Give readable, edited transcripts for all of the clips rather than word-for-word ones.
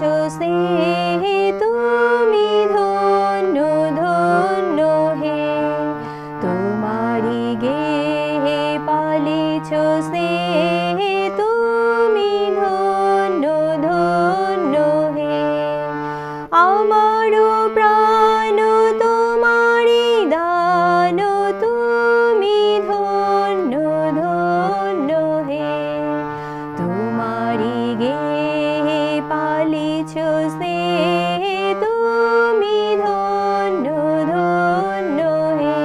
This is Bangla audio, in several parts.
স্নেহে তুমি ধন্য ধন্য হে, তোমারি গেহে পালিছ স্নেহে তুমি ধন্য ধন্য হে। আমার প্রাণ তোমারি দান, তুমি ধন্য ধন্য হে, তোমারি গেহে পালিছ স্নেহে তুমি ধন্য ধন্য হে।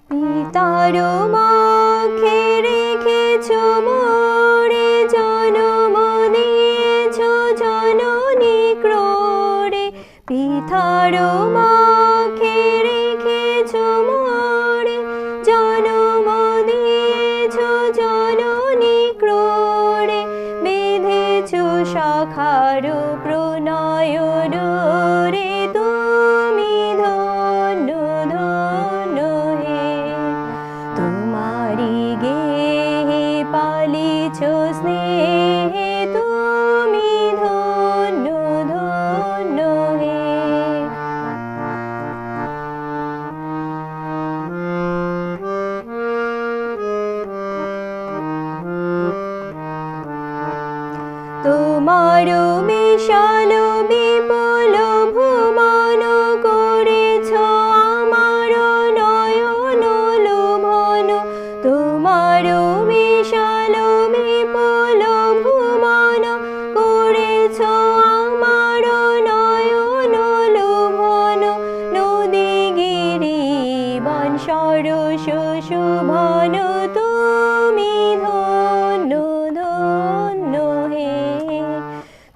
পিতার মুখে রেখেছ মোরে, জন্ম দিয়েছ জননী ক্রোড়ে। পিতার মুখে রেখেছ মোরে, জন্ম দিয়েছ জননী ক্রোড়ে। বেঁধেছ শাখার প্রণয় ডোরে, তুমি ধন্য ধন্য হে, তোমারি গেহে পালিছ স্নেহে তুমি ধন্য ধন্য হে। তোমার বিশাল বিপুল ভুবন করেছ আমার নয়ন লোভন। তোমার বিশাল বিপুল ভুবন করেছ আমার নয়ন লোভন। নদী গিরি বন সরস শোভন, তুমি ধন্য ধন্য হে,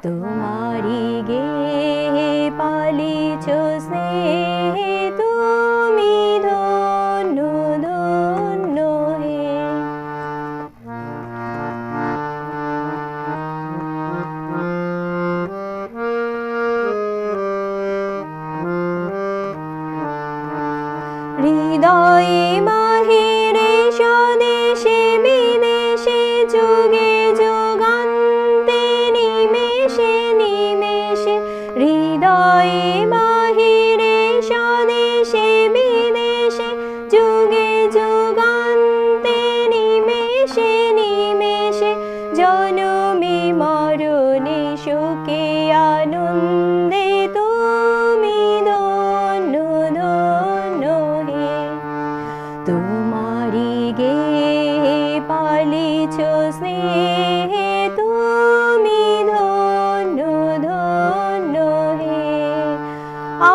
তোমারি গেহে পালিছ স্নেহে তুমি ধন্য ধন্য হে। হৃদয়ে মাহিরে স্বদেশে বিদেশে, যুগে যুগান্তে নিমেষে নিমেষে। হৃদয়ে মাহিরে স্বদেশে বিদেশে, যুগে যুগান্তে নিমেষে নিমেষে। জনমে মরণে শোকে আনন্দে, তুমি ধন্য ধন্য হে, তোমারি গেহে পালিছ স্নেহে তুমি ধন্য ধন্য হে।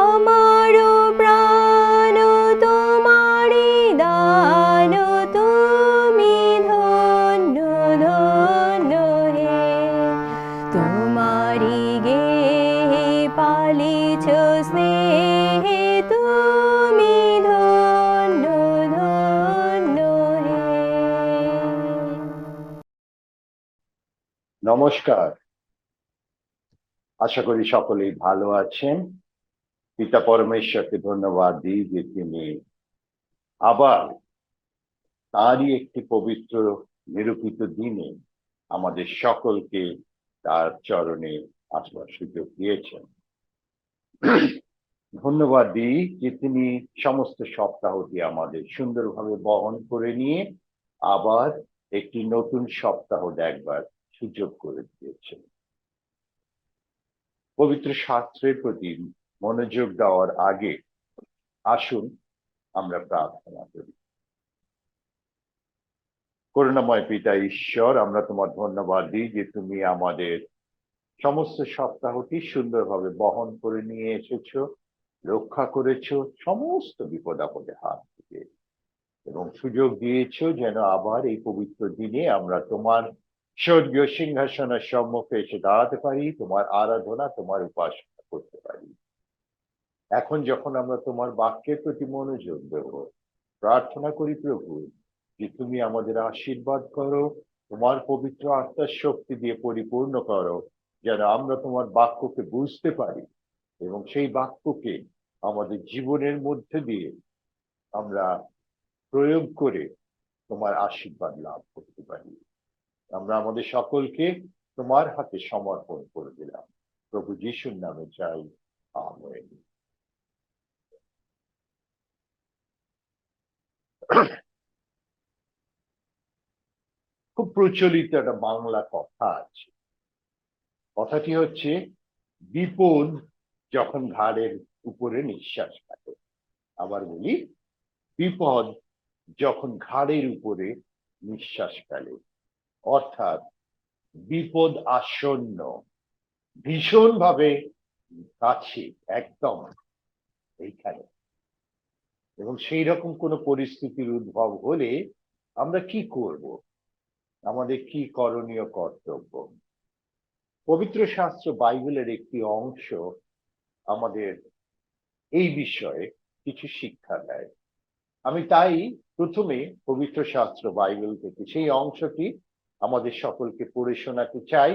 আমার প্রাণ তোমারি দান, তুমি ধন্য ধন্য হে, তোমারি গেহে পালিছ স্নেহে তুমি ধন্য ধন্য হে। নমস্কার, আশা করি সকলেই ভালো আছেন। পিতা পরমেশ্বরকে ধন্যবাদ দিই যে তিনি আবার তারই একটি পবিত্র নিরূপিত দিনে আমাদের সকলকে তার চরণে আসবার সুযোগ দিয়েছেন। ধন্যবাদ দিই যে তিনি সমস্ত সপ্তাহটি আমাদের সুন্দরভাবে বহন করে নিয়ে আবার একটি নতুন সপ্তাহ দেখবার সুযোগ করে দিয়েছেন। পবিত্র শাস্ত্রের প্রতি মনোযোগ দেওয়ার আগে আসুন আমরা প্রার্থনা করি। করুণাময় পিতা ঈশ্বর, আমরা তোমার ধন্যবাদ দিই যে তুমি আমাদের সমস্ত সপ্তাহটি সুন্দরভাবে বহন করে নিয়ে এসেছো, রক্ষা করেছো সমস্ত বিপদ আপদে হাত থেকে, এবং সুযোগ দিয়েছো যেন আবার এই পবিত্র দিনে আমরা তোমার স্বর্গীয় সিংহাসনের সম্মুখে এসে দাঁড়াতে পারি, তোমার আরাধনা তোমার উপাসনা করতে পারি। এখন যখন আমরা তোমার বাক্যের প্রতি মনোযোগ দেব, প্রার্থনা করি প্রভু যে তুমি আমাদের আশীর্বাদ করো, তোমার পবিত্র আত্মার শক্তি দিয়ে পরিপূর্ণ করো, যেন আমরা তোমার বাক্যকে বুঝতে পারি এবং সেই বাক্যকে আমাদের জীবনের মধ্যে দিয়ে আমরা প্রয়োগ করে তোমার আশীর্বাদ লাভ করতে পারি। আমরা আমাদের সকলকে তোমার হাতে সমর্পণ করে দিলাম, প্রভু যিশুর নামে চাই, আমেন। খুব প্রচলিত একটা বাংলা কথা আছে, কথাটি হচ্ছে বিপদ যখন ঘাড়ের উপরে নিঃশ্বাস ফেলে। আবার বলি, বিপদ যখন ঘাড়ের উপরে নিঃশ্বাস ফেলে, অর্থাৎ বিপদ আসন্ন, ভীষণ ভাবে কাছে, একদম এইখানে। এবং সেই রকম কোনো পরিস্থিতির উদ্ভব হলে আমরা কি করব, আমাদের কি করণীয় কর্তব্য? পবিত্র শাস্ত্র বাইবেলের একটি অংশ আমাদের এই বিষয়ে কিছু শিক্ষা দেয়। আমি তাই প্রথমে পবিত্র শাস্ত্র বাইবেল থেকে সেই অংশটি আমাদের সকলকে পড়ে শোনাতে চাই,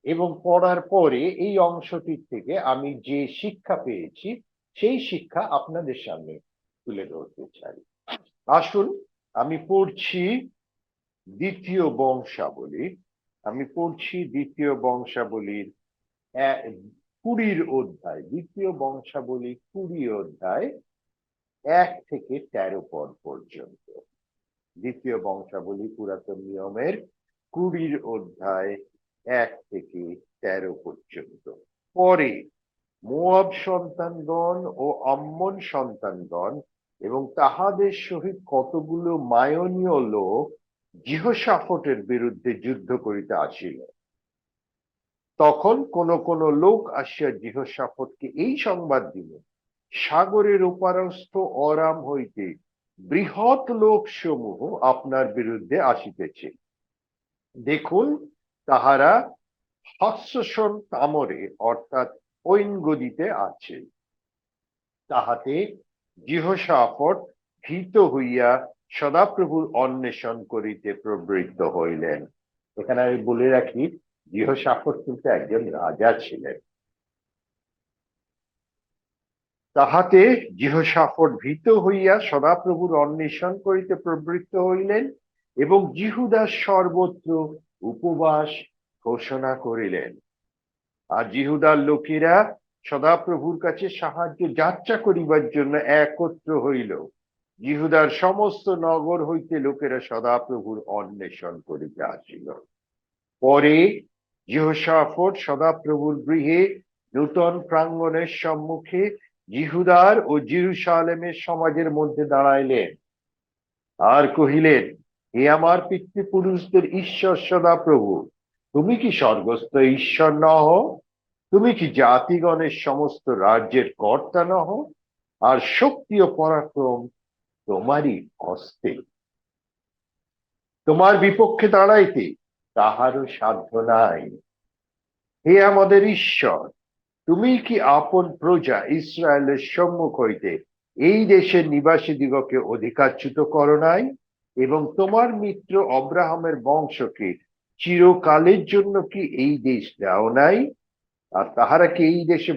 এবং পড়ার পরে এই অংশটির থেকে আমি যে শিক্ষা পেয়েছি সেই শিক্ষা আপনাদের সামনে তুলে ধরতে চাই। আসুন, আমি পড়ছি দ্বিতীয় বংশাবলী। আমি পড়ছি দ্বিতীয় বংশাবলীর 20 অধ্যায়, দ্বিতীয় বংশাবলী 20 অধ্যায় 1 থেকে 13 পদ পর্যন্ত। দ্বিতীয় বংশাবলী পুরাতন নিয়মের 20 অধ্যায় 1 থেকে 13 পর্যন্ত। পরে মোয়াব সন্তানগণ ও আম্মন সন্তানগণ এবং তাহাদের সহিত কতগুলো মায়নীয় লোক জিহোশাফটের বিরুদ্ধে যুদ্ধ করিতে আসিল। তখন কোন কোন লোক আসিয়া জিহোশাফটকে এই সংবাদ দিল, সাগরের ওপারস্থ অরাম হইতে বৃহৎ লোক সমূহ আপনার বিরুদ্ধে আসিতেছে। দেখুন, তাহারা হস্যশন তামরে অর্থাৎ ঐনগদিতে আছে। তাহাতে জিহোশাফট ভীত হইয়া সদাপ্রভুর অন্বেষণ করিতে প্রবৃত্ত হইলেন। এখানে আমি বলে রাখি, জিহোশাফট কিন্তু একজন রাজা ছিলেন। তাহাতে জিহোশাফট ভীত হইয়া সদাপ্রভুর অন্বেষণ করিতে প্রবৃত্ত হইলেন এবং জিহুদার সর্বত্র উপবাস ঘোষণা করিলেন। আর জিহুদার লোকেরা সদাপ্রভুর কাছে সাহায্য যাত্রা করিবার জন্য একত্র হইল। জিহুদার সমস্ত নগর হইতে লোকেরা সদাপ্রভুর অন্বেষণ করিতে আসিল। পরে জিহোশাফট সদাপ্রভুর গৃহে নূতন প্রাঙ্গণের সম্মুখে জিহুদার ও জেরুসালেমের সমাজের মধ্যে দাঁড়াইলেন আর কহিলেন, হে আমার পিতৃপুরুষদের ঈশ্বর সদাপ্রভু, তুমি কি স্বর্গস্থ ঈশ্বর নহ? তুমি কি জাতিগণের সমস্ত রাজ্যের কর্তা নহ? আর শক্তি ও পরাক্রম তোমারই হস্তে। তোমার বিপক্ষে দাঁড়াইতে তাহারও সাধ্য নাই। হে আমাদের ঈশ্বর, তুমি কি আপন প্রজা ইসরায়েলের সম্মুখ হইতে এই দেশের নিবাসী দিগকে অধিকারচ্যুত করো নাই, এবং তোমার মিত্র অব্রাহামের বংশকে চিরকালের জন্য কি এই দেশ দাও নাই? আর তাহারা কি এই দেশে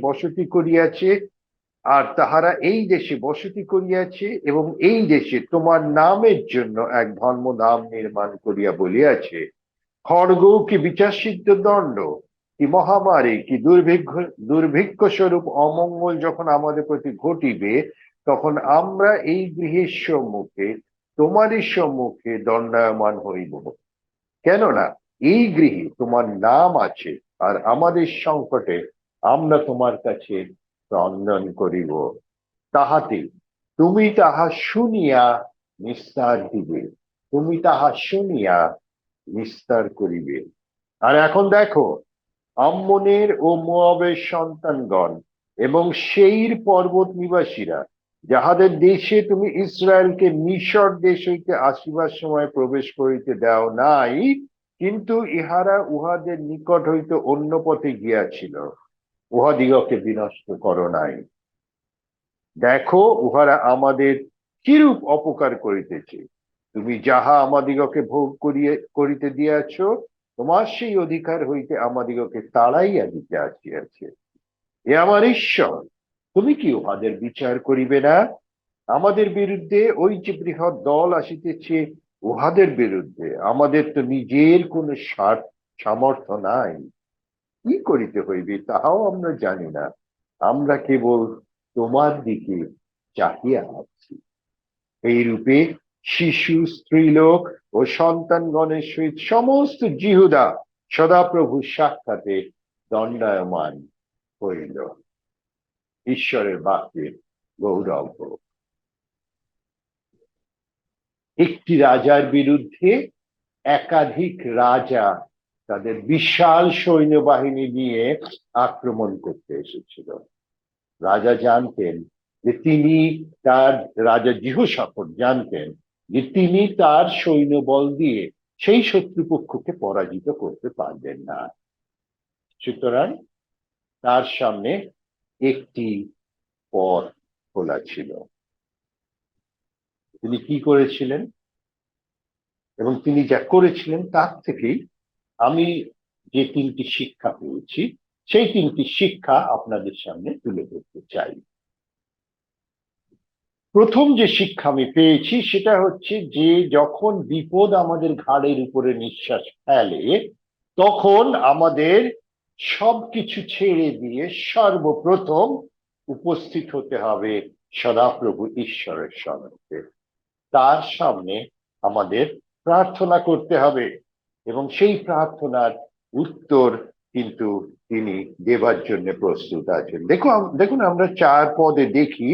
বসতি করিয়াছে এবং এই দেশে তোমার নামের জন্য এক ধর্মধাম নির্মাণ করিয়া বলিয়াছে, খড়গ কি বিচারসিদ্ধ দণ্ড, কি মহামারী, কি দুর্ভিক্ষ স্বরূপ অমঙ্গল যখন আমাদের প্রতি ঘটিবে, তখন আমরা এই গৃহের সম্মুখে তোমারই সম্মুখে দণ্ডায়মান হইব। কেননা এই গৃহে তোমার নাম আছে, আর আমাদের সংকটে আমরা তোমার কাছে ক্রন্দন করিব। তাহাতে তুমি তাহা শুনিয়া নিস্তার দিবে, তুমি তাহা শুনিয়া নিস্তার করিবে। আর এখন দেখো, আম্মনের ও মোয়াবের সন্তানগণ এবং সেইর পর্বত নিবাসীরা, যাহাদের দেশে তুমি ইসরায়েলকে মিশর দেশ হইতে আসিবার সময় প্রবেশ করিতে দাও নাই, কিন্তু ইহারা উহাদের নিকট হইতে অন্য পথে গিয়াছিল, উহাদিগকে বিনষ্ট করো নাই। দেখো, উহারা আমাদের কিরূপ অপকার করিতেছে। তুমি যাহা আমাদিগকে ভোগ করিতে দিয়াছ, তোমার সেই অধিকার হইতে আমাদিগকে তাড়াইয়া দিতে আসিয়াছে। এ আমার ঈশ্বর, তুমি কি উহাদের বিচার করিবে না? আমাদের বিরুদ্ধে ওই যে বৃহৎ দল আসিতেছে, উহাদের বিরুদ্ধে আমাদের তো নিজের কোনো সামর্থ্য নাই। কি করিতে হইবে তাহাও আমরা জানি না। আমরা কেবল তোমার দিকে চাহিয়া আছি। এই রূপে শিশু, স্ত্রীলোক ও সন্তানগণের সহিত সমস্ত জিহুদা সদাপ্রভু সাক্ষাতে দণ্ডায়মান হইল। ঈশ্বরের বাক্যের গৌরব হোক। একটি রাজার বিরুদ্ধে একাধিক রাজা তাদের বিশাল সৈন্যবাহিনী নিয়ে আক্রমণ করতে এসেছিল। রাজা জানতেন যে তিনি তার রাজা জিহোশাফাত জানতেন যে তিনি তার সৈন্যবল দিয়ে সেই শত্রুপক্ষকে পরাজিত করতে পারবেন না। সুতরাং তার সামনে একটি পথ খোলা ছিল। তিনি কি করেছিলেন এবং তিনি যা করেছিলেন তার থেকেই আমি যে তিনটি শিক্ষা পেয়েছি, সেই তিনটি শিক্ষা আপনাদের সামনে তুলে ধরতে চাই। প্রথম যে শিক্ষা আমি পেয়েছি সেটা হচ্ছে যে যখন বিপদ আমাদের ঘাড়ের উপরে নিঃশ্বাস ফেলে, তখন আমাদের সবকিছু ছেড়ে দিয়ে সর্বপ্রথম উপস্থিত হতে হবে সদাপ্রভু ঈশ্বরের সম্মুখে। তার সামনে আমাদের প্রার্থনা করতে হবে এবং সেই প্রার্থনার উত্তর কিন্তু তিনি দেবার জন্য প্রস্তুত আছেন। দেখুন আমরা 4 পদে দেখি,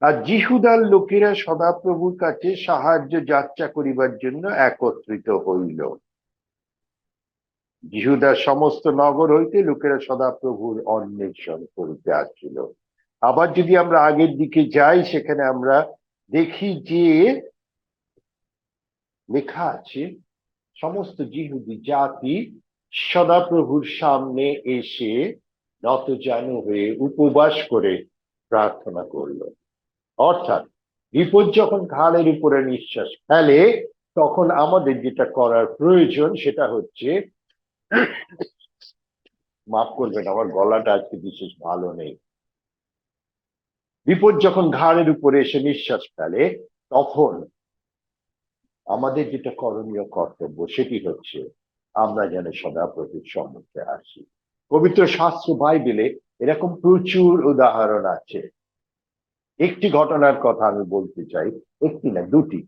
আর জিহুদার লোকেরা সদাপ্রভুর কাছে সাহায্য যাত্রা করিবার জন্য একত্রিত হইল। জিহুদার সমস্ত নগর হইতে লোকেরা সদাপ্রভুর অন্বেষণ করিতে আসছিল। আবার যদি আমরা আগের দিকে যাই, সেখানে আমরা দেখি যে লেখা আছে সমস্ত জিহুদি জাতি সদাপ্রভুর সামনে এসে নতজানু হয়ে উপবাস করে প্রার্থনা করলো। অর্থাৎ বিপদ যখন ঘাড়ের উপরে নিঃশ্বাস ফেলে, তখন আমাদের যেটা করার প্রয়োজন সেটা হচ্ছে, মাফ করবেন আমার গলাটা আজকে বিশেষ ভালো নেই। বিপদ যখন ঘাড়ের উপরে এসে নিঃশ্বাস ফেলে, তখন আমাদের যেটা করণীয় কর্তব্য সেটি হচ্ছে আমরা যেন সদাপ্রভুর সম্মুখে আসি। পবিত্র শাস্ত্র বাইবেলে এরকম প্রচুর উদাহরণ আছে। একটি ঘটনার কথা আমি বলতে চাই, একটি না দুটি,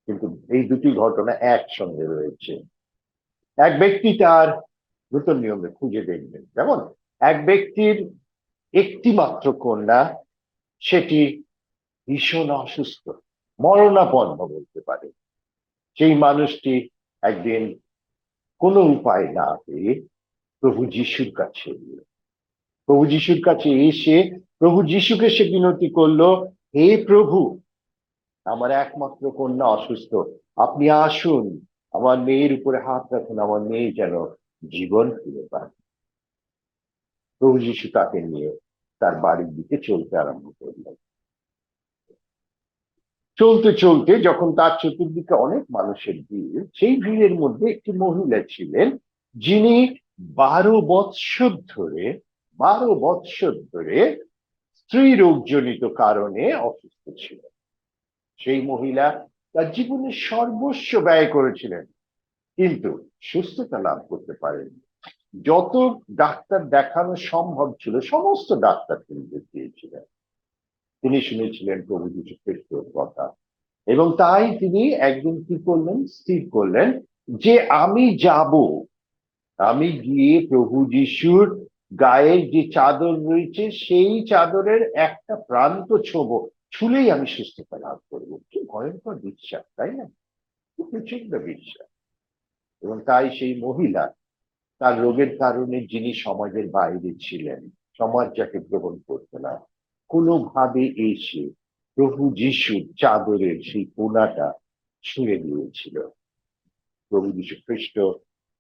কিন্তু এই দুটি ঘটনা একসঙ্গে রয়েছে। এক ব্যক্তি তার নতুন নিয়মে খুঁজে দেখবেন, যেমন এক ব্যক্তির একটি মাত্র কন্যা, সেটি ভীষণ অসুস্থ, মরণাপন্ন বলতে পারে। সেই মানুষটি একদিন কোনো উপায় না পেয়ে প্রভু যিশুর কাছে এলো। প্রভু যিশুর কাছে এসে প্রভু যিশুকে সে বিনতি করলো, হে প্রভু, আমার একমাত্র কন্যা অসুস্থ, আপনি আসুন, আমার মেয়ের উপরে হাত রাখুন, আমার মেয়ে যেন জীবন ফিরে পায়। প্রভু যিশু তাকে নিয়ে তার বাড়ির দিকে চলতে আরম্ভ করলেন। চলতে চলতে যখন তার চতুর্দিকে অনেক মানুষের ভিড়, সেই ভিড়ের মধ্যে একটি মহিলা ছিলেন যিনি 12 বৎসর ধরে স্ত্রী রোগজনিত কারণে অসুস্থ ছিলেন। সেই মহিলা তার জীবনে সর্বস্ব ব্যয় করেছিলেন, কিন্তু সুস্থতা লাভ করতে পারেননি। যত ডাক্তার দেখানো সম্ভব ছিল সমস্ত ডাক্তার তিনি দেখিয়েছিলেন। তিনি শুনেছিলেন প্রভু যীশু খ্রিস্টের কথা, এবং তাই তিনি একদিন কি করলেন, স্থির করলেন যে আমি গিয়ে প্রভু যিশুর গায়ের যে চাদর রয়েছে সেই চাদরের একটা প্রান্ত ছুলেই আমি সুস্থতা লাভ করবো। কি ভয়ঙ্কর বিশ্বাস, তাই না? প্রচন্ড বিশ্বাস। এবং তাই সেই মহিলা তার রোগের কারণে, যিনি সমাজের বাইরে ছিলেন, সমাজ যাকে গ্রহণ করতো না, কোনোভাবে এসে প্রভু যিশুর চাদরের সেই কোনাটা ছুঁয়ে দিয়েছিল। প্রভু যীশু খ্রিস্ট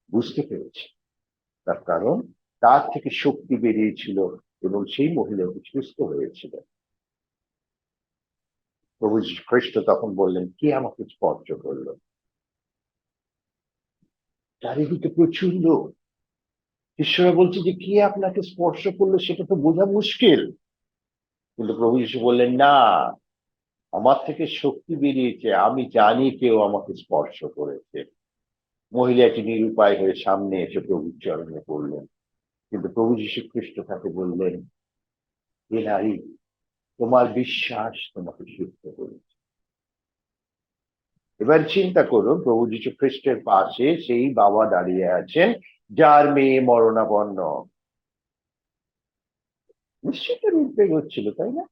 বুঝতে পেরেছে, তার কারণ তার থেকে শক্তি বেরিয়েছিল এবং সেই মহিলা সুস্থ হয়েছিল। প্রভু যীশু খ্রিস্ট তখন বললেন, কে আমাকে স্পর্শ করলো? চারিদিকে প্রচুর লোক। ঈশ্বর বলছে যে কে আপনাকে স্পর্শ করলো সেটা তো বোঝা মুশকিল, কিন্তু প্রভু যীশু বললেন, না, আমার থেকে শক্তি বেরিয়েছে, আমি জানি কেউ আমাকে স্পর্শ করেছে। মহিলাটি নিরুপায় হয়ে সামনে এসে প্রভুর চরণে পড়লেন, কিন্তু প্রভু যীশু খ্রিস্ট তাকে বললেন, হে নারী, তোমার বিশ্বাস তোমাকে সুস্থ করেছে। এবার চিন্তা করুন, প্রভু যীশু খ্রিস্টের পাশে সেই বাবা দাঁড়িয়ে আছেন যার মেয়ে মরণাপন্ন। নিশ্চয়ই উদ্বেগ হচ্ছিল, তাই না?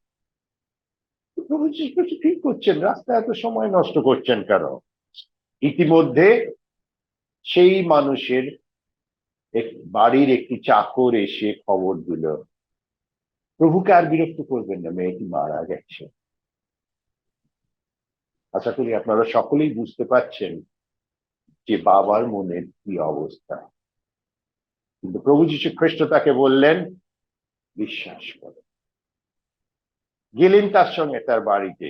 প্রভু যীশু খ্রিস্ট ঠিক করছেন, রাস্তায় এত সময় নষ্ট করছেন কেন? ইতিমধ্যে সেই মানুষের বাড়ির একটি চাকর এসে খবর দিল, প্রভুকে আর বিরক্ত করবেন না, মেয়েটি মারা গেছে। আশা করি আপনারা সকলেই বুঝতে পারছেন যে বাবার মনের কি অবস্থা। কিন্তু প্রভু যীশু খ্রিস্ট তাকে বললেন, বিশ্বাস করো। গেলেন তার সঙ্গে তার বাড়িতে।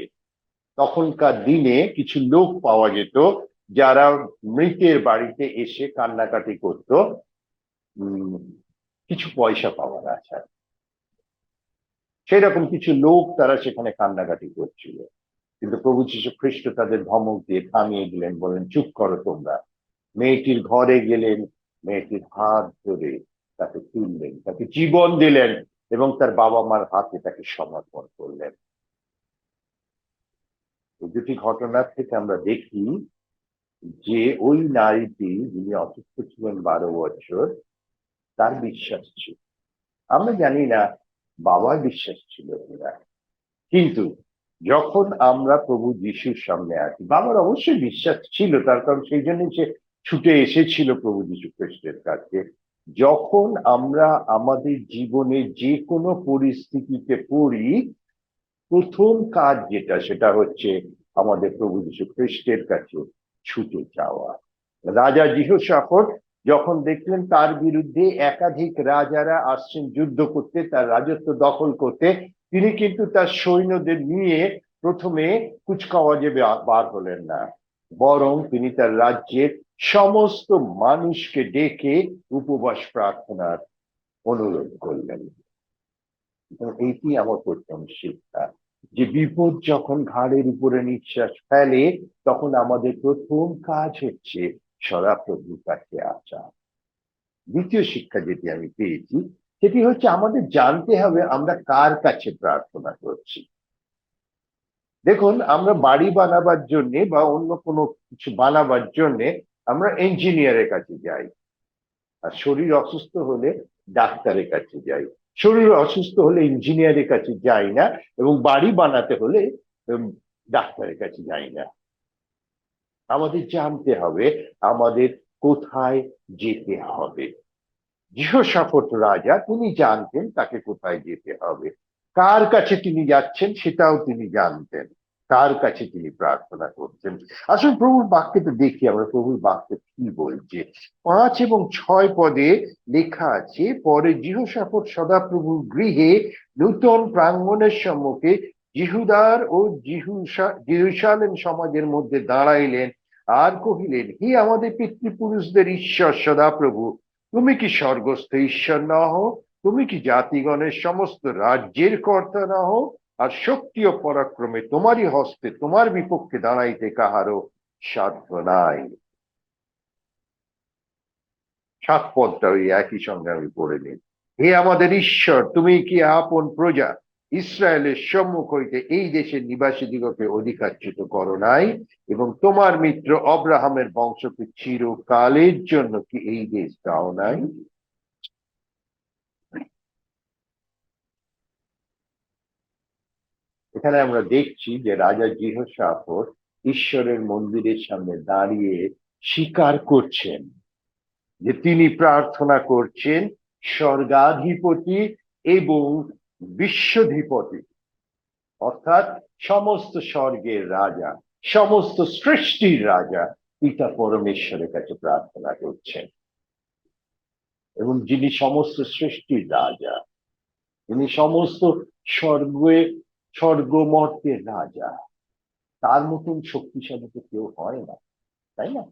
তখনকার দিনে কিছু লোক পাওয়া যেত যারা মৃতের বাড়িতে এসে কান্নাকাটি করত কিছু পয়সা পাওয়ার আশায়। সেই রকম কিছু লোক তারা সেখানে কান্নাকাটি করছিল। কিন্তু প্রভু যীশু খ্রিস্ট তাদের ধমক দিয়ে থামিয়ে দিলেন, বলেন, চুপ করো তোমরা। মেয়েটির ঘরে গেলেন, মেয়েটির হাত ধরে তাকে তুললেন, তাকে জীবন দিলেন এবং তার বাবা মার হাতে তাকে সমর্পণ করলেন। এই দুটি ঘটনার থেকে আমরা দেখি যে ওই নারীটি, যিনি অসুস্থ ছিলেন 12 বছর, তার বিশ্বাস ছিল। আমরা জানি না বাবার বিশ্বাস ছিল কিনা, কিন্তু যখন আমরা প্রভু যিশুর সামনে আসি, বাবার অবশ্যই বিশ্বাস ছিল, তার কারণ সেই জন্যই সে ছুটে এসেছিল প্রভু যীশু খ্রিস্টের কাছে। যখন আমরা আমাদের জীবনে যে কোনো পরিস্থিতিতে পড়ি, প্রথম কাজ যেটা, সেটা হচ্ছে আমাদের প্রভু যীশু খ্রিস্টের কাছে ছুটে যাওয়া। রাজা জিহোশাফাত যখন দেখলেন তার বিরুদ্ধে একাধিক রাজারা আসছেন যুদ্ধ করতে, তার রাজত্ব দখল করতে, তিনি কিন্তু তার সৈন্যদের নিয়ে প্রথমে কুচকাওয়াজে বার হলেন না, বরং তিনি তার রাজ্যের সমস্ত মানুষকে ডেকে উপবাস প্রার্থনার অনুরোধ করলেন। এইটি আমার প্রথম শিক্ষা, যে বিপদ যখন ঘাড়ের উপরে নিঃশ্বাস ফেলে, তখন আমাদের প্রথম কাজ হচ্ছে সদাপ্রভুর কাছে আসা। দ্বিতীয় শিক্ষা যেটি আমি পেয়েছি, সেটি হচ্ছে আমাদের জানতে হবে আমরা কার কাছে প্রার্থনা করছি। দেখুন, আমরা বাড়ি বানাবার জন্য বা অন্য কোনো কিছু বানাবার জন্য আমরা ইঞ্জিনিয়ারের কাছে যাই, আর শরীর অসুস্থ হলে ডাক্তারের কাছে যাই। শরীর অসুস্থ হলে ইঞ্জিনিয়ারের কাছে যাই না, এবং বাড়ি বানাতে হলে ডাক্তারের কাছে যাই না। আমাদের জানতে হবে আমাদের কোথায় যেতে হবে। জিহোশাফাত রাজা, তিনি জানতেন তাকে কোথায় যেতে হবে, কার কাছে তিনি যাচ্ছেন সেটাও তিনি জানতেন, কার কাছে তিনি প্রার্থনা করছেন। আসলে প্রভুর বাক্যে দেখি আমরা প্রভুর বাক্যে কি বলছে। 5 এবং 6 পদে লেখা আছে, পরে জিহোশাফাত সদাপ্রভুর গৃহে নূতন প্রাঙ্গণের সম্মুখে জিহুদার ও জেরুজালেম সমাজের মধ্যে দাঁড়াইলেন আর কহিলেন, হে আমাদের পিতৃপুরুষদের ঈশ্বর সদাপ্রভু, তুমি কি স্বর্গস্থ ঈশ্বর না হও? তুমি কি জাতিগণের সমস্ত রাজ্যের কর্তা না হও? আর শক্তি ও পরাক্রমে তোমারই হস্তে তোমার বিপক্ষে দাঁড়াইতে কাহারও সাধ্য নাই। 7 পদটা ওই একই সঙ্গে আমি পড়ে নিই। হে আমাদের ঈশ্বর, তুমি কি আপন প্রজা ইসরায়েলের সম্মুখ হইতে এই দেশের নিবাসীদিগকে অধিকারচ্যুত করো নাই, এবং তোমার মিত্র অব্রাহামের বংশকে চিরকালের জন্য কি এই দেশ দাও নাই? এখানে আমরা দেখছি যে রাজা জিহোশাফাত ঈশ্বরের মন্দিরের সামনে দাঁড়িয়ে স্বীকার করছেন যে তিনি প্রার্থনা করছেন স্বর্গাধিপতি এবং বিশ্বধিপতি, অর্থাৎ সমস্ত স্বর্গের রাজা, সমস্ত সৃষ্টির রাজা পিতা পরমেশ্বরের কাছে প্রার্থনা করছেন। এবং যিনি সমস্ত সৃষ্টির রাজা, তিনি সমস্ত স্বর্গমর্তের রাজা, তার মতন শক্তিশালী তো কেউ হয় না, তাই না?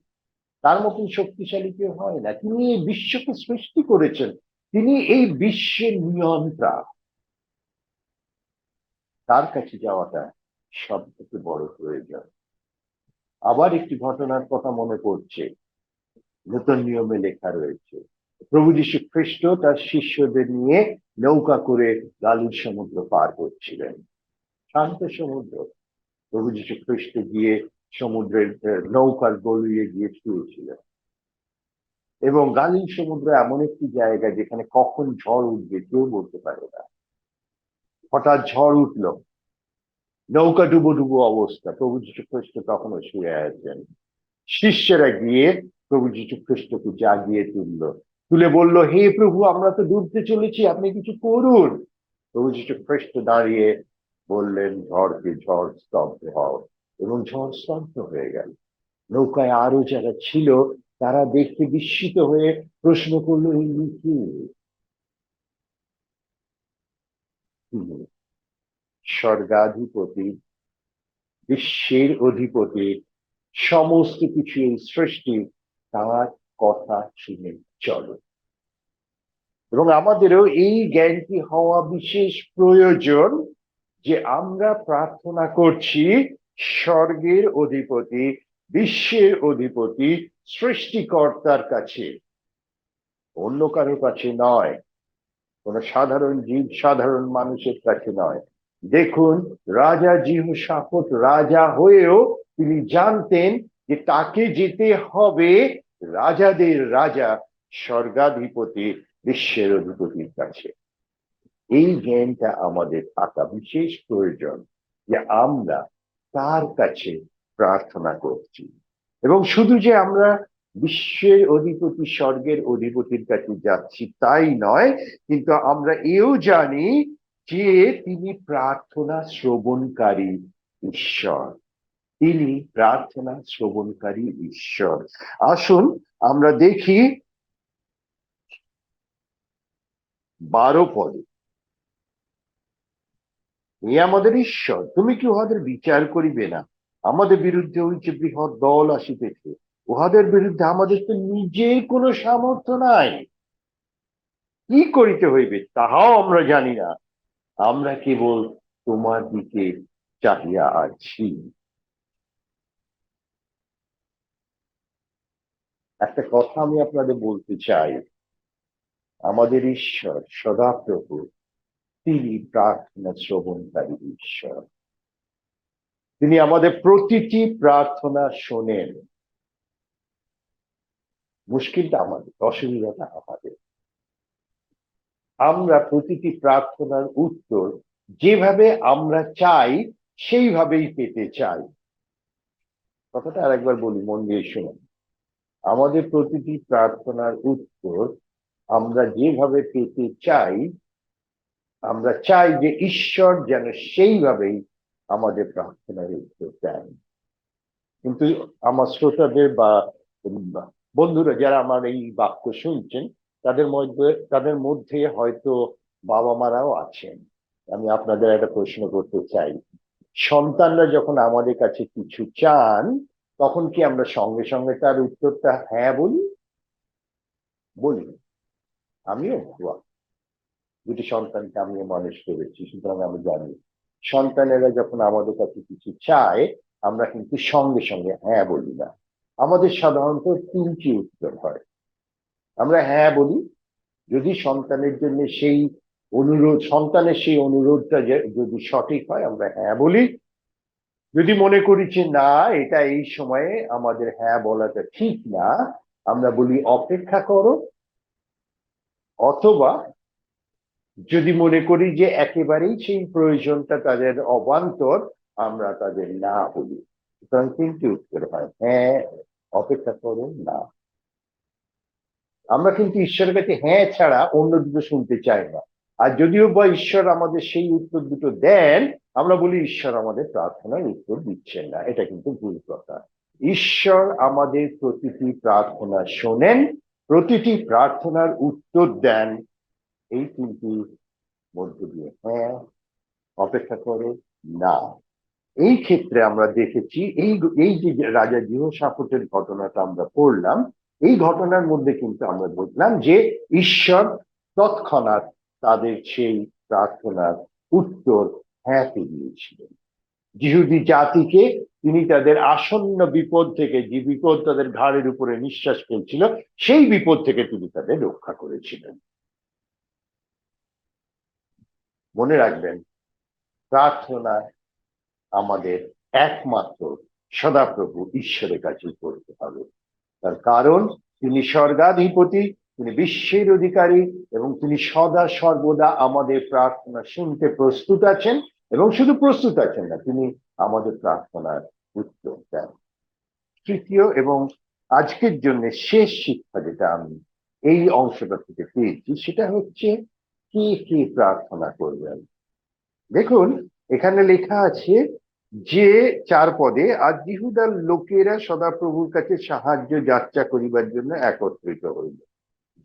তার মতন শক্তিশালী কেউ হয় না। তিনি এই বিশ্বকে সৃষ্টি করেছেন, তিনি এই বিশ্বের নিয়ন্ত্রক। তার কাছে যাওয়াটা সব থেকে বড় প্রয়োজন। আবার একটি ঘটনার কথা মনে পড়ছে, নতুন নিয়মে লেখা রয়েছে, প্রভু যীশু খ্রিস্ট তার শিষ্যদের নিয়ে নৌকা করে গালিল সমুদ্র পার করছিলেন। শান্ত সমুদ্র। প্রভু যীশু খ্রিস্ট গিয়ে সমুদ্রের নৌকার গলিয়ে গিয়ে শুয়েছিলেন। এবং গালিল সমুদ্র এমন একটি জায়গা যেখানে কখন ঝড় উঠবে কেউ বলতে পারে না। হঠাৎ ঝড় উঠল, নৌকা ডুবো ডুবো অবস্থা, প্রভু যীশু খ্রিস্ট তখনও শুয়ে আছেন। শিষ্যরা গিয়ে প্রভু যীশু খ্রিস্টকে জাগিয়ে তুলে বলল, হে প্রভু, আমরা তো ডুবতে চলেছি, আপনি কিছু করুন। প্রভু যীশু খ্রিস্ট দাঁড়িয়ে বললেন, ঝড়কে ঝড় স্তব্ধ হও, এবং ঝড় স্তব্ধ হয়ে গেল। নৌকায় আরো যারা ছিল তারা দেখতে বিস্মিত হয়ে প্রশ্ন করলো, ইনি কি? স্বর্গাধিপতি, বিশ্বের অধিপতি, সমস্ত কিছু এই সৃষ্টি, তার কথা শুনে চলো। এবং আমাদেরও এই জ্ঞানটি হওয়া বিশেষ প্রয়োজন যে আমরা প্রার্থনা করছি স্বর্গের অধিপতি, বিশ্বের অধিপতি, সৃষ্টিকর্তার কাছে, অন্য কারোর কাছে নয়, কোন সাধারণ জীব, সাধারণ মানুষের কাছে নয়। দেখুন, রাজা জিহোশাফাত রাজা হয়েও তিনি জানতেন যে তাকে যেতে হবে রাজাদের রাজা, স্বর্গাধিপতি, বিশ্বের অধিপতির কাছে। এই জ্ঞানটা আমাদের থাকা বিশেষ প্রয়োজন যে আমরা তার কাছে প্রার্থনা করছি। এবং শুধু যে আমরা বিশ্বের অধিপতি, স্বর্গের অধিপতির কাছে যাচ্ছি তাই নয়, কিন্তু আমরা এও জানি যে তিনি প্রার্থনা শ্রবণকারী ঈশ্বর। তিনি প্রার্থনা শ্রবণকারী ঈশ্বর। আসুন আমরা দেখি 12 পদে, এ আমাদের ঈশ্বর, তুমি কি উহাদের বিচার করিবে না? আমাদের বিরুদ্ধে ওই যে বৃহৎ দল আসিতেছে, উহাদের বিরুদ্ধে আমাদের তো নিজের কোনো সামর্থ্য নাই, কি করিতে হইবে তাহাও আমরা জানি না, আমরা কেবল তোমার দিকে চাহিয়া আছি। একটা কথা আমি আপনাদের বলতে চাই, আমাদের ঈশ্বর সদাপ্রভু, তিনি প্রার্থনা শ্রবণকারী ঈশ্বর। তিনি আমাদের প্রতিটি প্রার্থনা শোনেন। মুশকিলটা আমাদের, অসুবিধাটা আমাদের। আমরা প্রতিটি প্রার্থনার উত্তর যেভাবে আমরা চাই সেইভাবেই পেতে চাই। কথাটা আরেকবার বলি, মন দিয়ে শুনুন। আমাদের প্রতিটি প্রার্থনার উত্তর আমরা যেভাবে পেতে চাই, আমরা চাই যে ঈশ্বর যেন সেইভাবেই আমাদের প্রার্থনার উত্তর দেন। কিন্তু আমার শ্রোতাদের বা বন্ধুরা যারা আমার এই বাক্য শুনছেন, তাদের মধ্যে হয়তো বাবা মারাও আছেন। আমি আপনাদের একটা প্রশ্ন করতে চাই, সন্তানরা যখন আমাদের কাছে কিছু চান, তখন কি আমরা সঙ্গে সঙ্গে তার উত্তরটা হ্যাঁ বলি? বলি। আমিও বাবা, দুটি সন্তানকে আমিও মানুষ করেছি, সুতরাং আমি জানি সন্তানেরা যখন আমাদের কাছে কিছু চায় আমরা কিন্তু সঙ্গে সঙ্গে হ্যাঁ বলি না। আমাদের সাধারণত 3টি উত্তর হয়। আমরা হ্যাঁ বলি যদি সন্তানের জন্য সেই সন্তানের সেই অনুরোধটা যদি সঠিক হয়, আমরা হ্যাঁ বলি। যদি মনে করি যে না, এটা এই সময়ে আমাদের হ্যাঁ বলাটা ঠিক না, আমরা বলি অপেক্ষা করো। অথবা যদি মনে করি যে একেবারেই সেই প্রয়োজনটা তাদের অবান্তর, আমরা তাদের না বলি। সুতরাং 3টি উত্তর হয়, হ্যাঁ, অপেক্ষা করো, না। আমরা কিন্তু ঈশ্বরের কাছে হ্যাঁ ছাড়া অন্য দুটো শুনতে চাই না। আর যদিও বা ঈশ্বর আমাদের সেই উত্তর দুটো দেন, আমরা বলি ঈশ্বর আমাদের প্রার্থনার উত্তর দিচ্ছেন না। এটা কিন্তু ভুল কথা। ঈশ্বর আমাদের প্রতিটি প্রার্থনা শোনেন, প্রতিটি প্রার্থনার উত্তর দেন। এই 3টি মধ্য দিয়ে, হ্যাঁ, অপেক্ষা করো, না। এই ক্ষেত্রে আমরা দেখেছি এই যে রাজা জিহোশাফাতের ঘটনাটা আমরা পড়লাম, এই ঘটনার মধ্যে কিন্তু আমরা বুঝলাম যে ঈশ্বর তৎক্ষণাৎ তাদের সেই প্রার্থনার উত্তর হায়াতে দিয়েছিলেন। যিহুদি জাতিকে তিনি তাদের আসন্ন বিপদ থেকে, যে বিপদ তাদের ঘাড়ের উপরে নিঃশ্বাস ফেলছিল, সেই বিপদ থেকে তিনি তাদের রক্ষা করেছিলেন। মনে রাখবেন, প্রার্থনা আমাদের একমাত্র সদাপ্রভু ঈশ্বরের কাছে করতে হবে। তার কারণ তিনি স্বর্গাধিপতি, তিনি বিশ্বের অধিকারী, এবং তিনি সদা সর্বদা আমাদের প্রার্থনা শুনতে প্রস্তুত আছেন, এবং শুধু প্রস্তুত আছেন না, তিনি আমাদের প্রার্থনার উত্তর দেন। তৃতীয় এবং আজকের জন্য শেষ শিক্ষা যেটা আমি এই অংশটা থেকে পেয়েছি, সেটা হচ্ছে কে কে প্রার্থনা করবেন। দেখুন, এখানে লেখা আছে যে 4 পদে, আর যিহুদার লোকেরা সদাপ্রভুর কাছে সাহায্য যাত্রা করিবার জন্য একত্রিত হইল।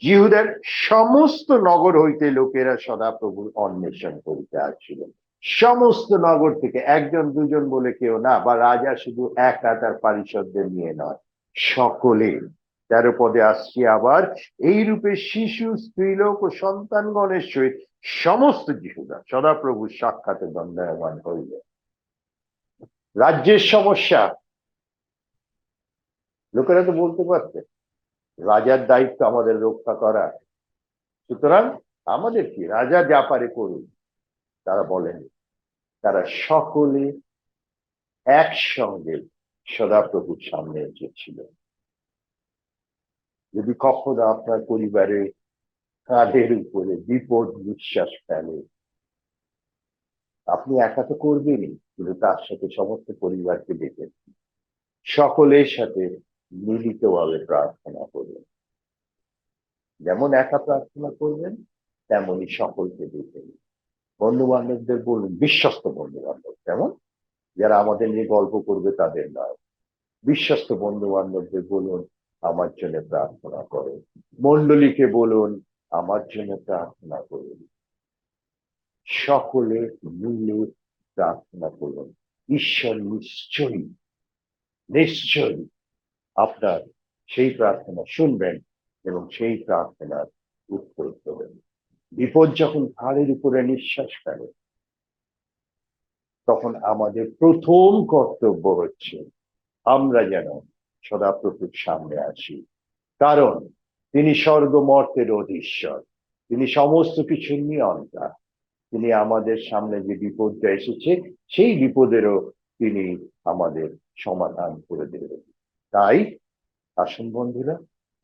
যিহুদার সমস্ত নগর হইতে লোকেরা সদাপ্রভুর অন্বেষণ করিতে আসছিল। সমস্ত নগর থেকে, একজন দুজন বলে কেউ না, বা রাজা শুধু একা তার পারিষদদের নিয়ে নয়, সকলে। 13 পদে আসছি আবার, এই রূপে শিশু, স্ত্রীলোক ও সন্তানগণের সহিত সমস্ত যিহুদা সদাপ্রভুর সাক্ষাতে দণ্ডায়মান হইল। রাজ্যের সমস্যা, লোকেরা তো বলতে পারছে রাজার দায়িত্ব আমাদের রক্ষা করা, সুতরাং আমাদের কি, রাজা যা পারে করুন। তারা বলেন, তারা সকলে একসঙ্গে সদাপ্রভুর সামনে এসেছিল। যদি কখনো আপনার পরিবারে কাঁধের উপরে বিপদ নিঃশ্বাস ফেলে, আপনি একা তো করবেনই, কিন্তু তার সাথে সমস্ত পরিবারকে ডেকে সকলের সাথে মিলিতভাবে প্রার্থনা করবেন। যেমন একা প্রার্থনা করবেন, তেমনই সকলকে ডেকে বন্ধু বান্ধবদের বলুন, বিশ্বস্ত বন্ধু বান্ধব, যেমন যারা আমাদের নিয়ে গল্প করবে তাদের নয়, বিশ্বস্ত বন্ধু বান্ধবদের বলুন আমার জন্য প্রার্থনা করুন। মন্ডলীকে বলুন আমার জন্য প্রার্থনা করুন। সকলে মিলে প্রার্থনা করুন। ঈশ্বর নিশ্চয়ই নিশ্চয়ই আপনার সেই প্রার্থনা শুনবেন এবং সেই প্রার্থনার উত্তর দেবেন। বিপদ যখন ঘাড়ের উপরে নিঃশ্বাস ফেলে, তখন আমাদের প্রথম কর্তব্য হচ্ছে আমরা যেন সদাপ্রভুর সামনে আসি, কারণ তিনি স্বর্গমর্তের অধীশ্বর, তিনি সমস্ত কিছুর নিয়ন্তা। তিনি আমাদের সামনে যে বিপদটা এসেছে, সেই বিপদেরও তিনি আমাদের সমাধান করে দেবেন। তাই আসুন বন্ধুরা,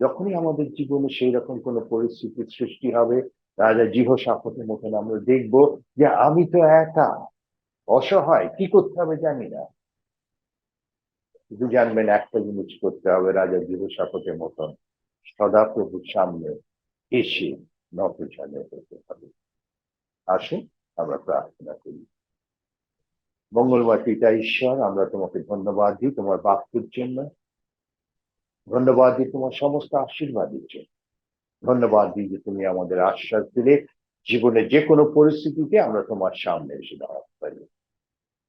যখনই আমাদের জীবনে সেই রকম কোনো পরিস্থিতির সৃষ্টি হবে, রাজা জিহোশাফাতের মতন আমরা দেখব যে আমি তো একা, অসহায়, কি করতে হবে জানি না। শুধু জানবেন একটা জিনিস করতে হবে, রাজা জিহোশাফাতের মতন সদাপ্রভুর সামনে এসে নতজানু হতে হবে। আসুন আমরা প্রার্থনা করি। মঙ্গলময় পিতা ঈশ্বর, আমরা তোমাকে ধন্যবাদ দিই তোমার বাক্যের জন্য, ধন্যবাদ দিই তোমার সমস্ত আশীর্বাদের জন্য, ধন্যবাদ দিই যে তুমি আমাদের আশ্বাস দিলে জীবনে যে কোনো পরিস্থিতিতে আমরা তোমার সামনে এসে দাঁড়াতে পারি।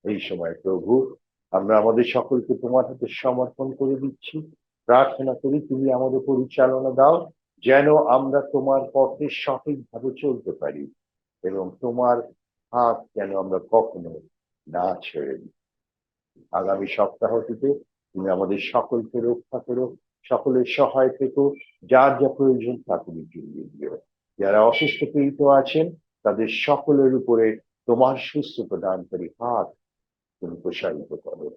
এই সময় প্রভু, আমরা আমাদের সকলকে তোমার হাতে সমর্পণ করে দিচ্ছি। প্রার্থনা করি তুমি আমাদের পরিচালনা দাও, যেন আমরা তোমার পথে সঠিকভাবে চলতে পারি, এবং তোমার হাত যেন আমরা কখনো না ছেড়ে দিই। আগামী সপ্তাহটিতে তুমি আমাদের সকলকে রক্ষা করো, সকলের সহায় থেকো, যার যা প্রয়োজন তা তুমি জুড়িয়ে দিও। যারা অসুস্থ পীড়িত আছেন, তাদের সকলের উপরে তোমার সুস্থ প্রদানকারী হাত তুমি প্রসারিত করো।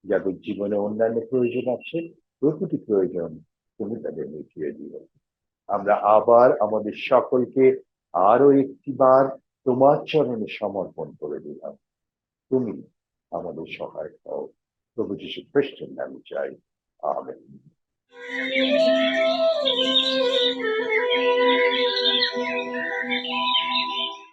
যাদের জীবনে অন্যান্য প্রয়োজন আছে, প্রতিটি প্রয়োজন তুমি তাদের মিটিয়ে দিও। আমরা আবার আমাদের সকলকে আরো একটি বার তোমার চরণে সমর্পণ করে দিলাম। তুমি আমাদের সহায় হও, প্রভু যীশু খ্রিস্টের নামে চাই, আমেন।